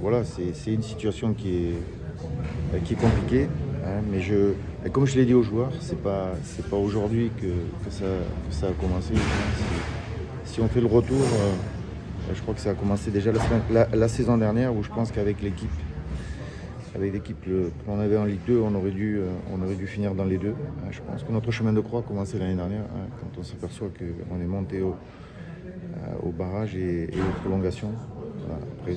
Voilà, c'est une situation qui est compliquée, hein, mais comme je l'ai dit aux joueurs, c'est pas aujourd'hui que ça a commencé. Si on fait le retour, je crois que ça a commencé déjà la saison dernière, où je pense qu'avec l'équipe qu'on avait en Ligue 2, on aurait dû finir dans les deux. Je pense que notre chemin de croix a commencé l'année dernière, hein, quand on s'aperçoit qu'on est monté au barrage et aux prolongations. Voilà. Après,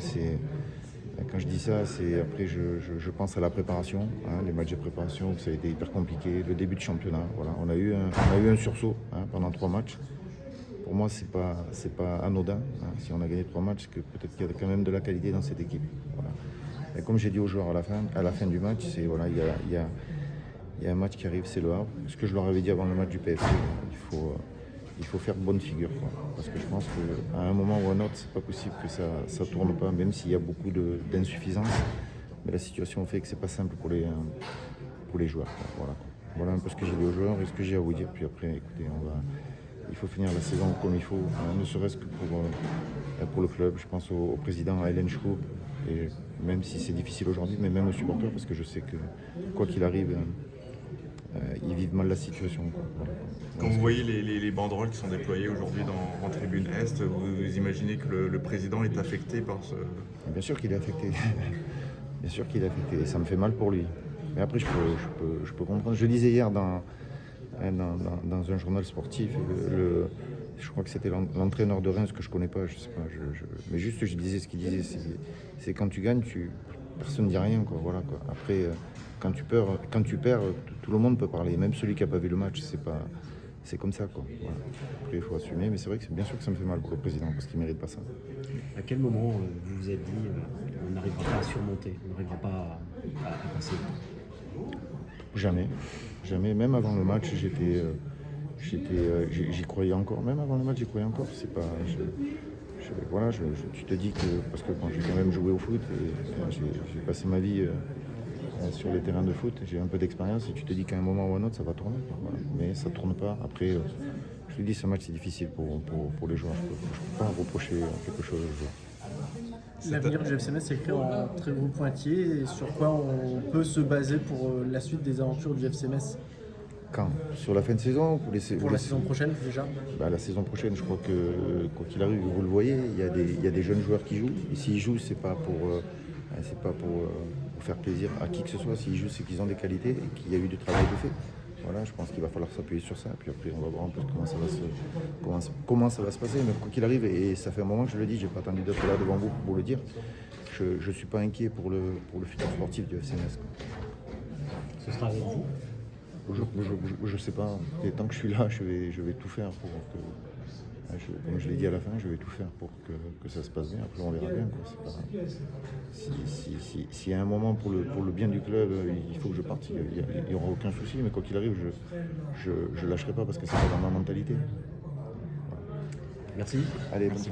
quand je dis ça, je pense à la préparation, hein, les matchs de préparation où ça a été hyper compliqué, le début de championnat. Voilà. On a eu un sursaut, hein, pendant 3 matchs. Pour moi, c'est pas anodin, hein. Si on a gagné 3 matchs, que peut-être qu'il y a quand même de la qualité dans cette équipe. Voilà. Et comme j'ai dit aux joueurs à la fin du match, il y a un match qui arrive, c'est le Havre. Ce que je leur avais dit avant le match du PFC, il faut faire bonne figure, quoi. Parce que je pense qu'à un moment ou à un autre, c'est pas possible que ça ne tourne pas, même s'il y a beaucoup d'insuffisance. Mais la situation fait que c'est pas simple pour les joueurs, quoi. Voilà un peu ce que j'ai dit aux joueurs et ce que j'ai à vous dire. Puis après, écoutez, il faut finir la saison comme il faut, hein, ne serait-ce que pour le club. Je pense au président, à Hélène Schroub, et même si c'est difficile aujourd'hui, mais même aux supporters, parce que je sais que quoi qu'il arrive, ils vivent mal la situation, quoi. Voilà. Quand vous voyez les banderoles qui sont déployées aujourd'hui en tribune Est, vous imaginez que le président est affecté par ce... Bien sûr qu'il est affecté. Bien sûr qu'il est affecté. Et ça me fait mal pour lui. Mais après, je peux comprendre. Je lisais hier dans un journal sportif, je crois que c'était l'entraîneur de Reims, que je connais pas, je sais pas. Mais juste, je disais ce qu'il disait. C'est quand tu gagnes, personne ne dit rien, quoi. Voilà, quoi. Après, quand tu perds, tout le monde peut parler. Même celui qui n'a pas vu le match, c'est comme ça, quoi. Voilà. Après, il faut assumer. Mais c'est vrai que bien sûr que ça me fait mal pour le président, parce qu'il ne mérite pas ça. À quel moment vous vous êtes dit on n'arrivera pas à surmonter, on n'arrivera pas à passer? Jamais. Même avant le match, j'y croyais encore. Même avant le match, j'y croyais encore. C'est pas, voilà, tu te dis que, parce que quand j'ai quand même joué au foot, et j'ai passé ma vie sur les terrains de foot, j'ai un peu d'expérience, et tu te dis qu'à un moment ou à un autre, ça va tourner, quoi. Voilà. Mais ça ne tourne pas. Après, je te dis, ce match, c'est difficile pour les joueurs. Je ne peux pas reprocher quelque chose aux joueurs. L'avenir du FC Metz est écrit en très gros pointillés. Et sur quoi on peut se baser pour la suite des aventures du FC Metz? Quand? Sur la fin de saison? Pour la saison prochaine déjà? La saison prochaine, je crois que, quoi qu'il arrive, vous le voyez, il y a des jeunes joueurs qui jouent. Et s'ils jouent, c'est pas pour faire plaisir à qui que ce soit. S'ils jouent, c'est qu'ils ont des qualités et qu'il y a eu du travail de fait. Voilà, je pense qu'il va falloir s'appuyer sur ça. Puis après, on va voir un peu comment ça va se passer. Mais quoi qu'il arrive, et ça fait un moment que je le dis, j'ai pas attendu d'être là devant vous pour le dire, je ne suis pas inquiet pour le futur sportif du FC Metz, quoi. Ce sera avec vous? Je sais pas. Et tant que je suis là, je vais tout faire pour que, comme je l'ai dit à la fin, je vais tout faire pour que ça se passe bien. Après, on verra bien, quoi. C'est pas... S'il y a un moment pour le bien du club, il faut que je parte. Il n'y aura aucun souci. Mais quoi qu'il arrive, je lâcherai pas, parce que c'est pas dans ma mentalité. Merci. Allez, bonne soirée.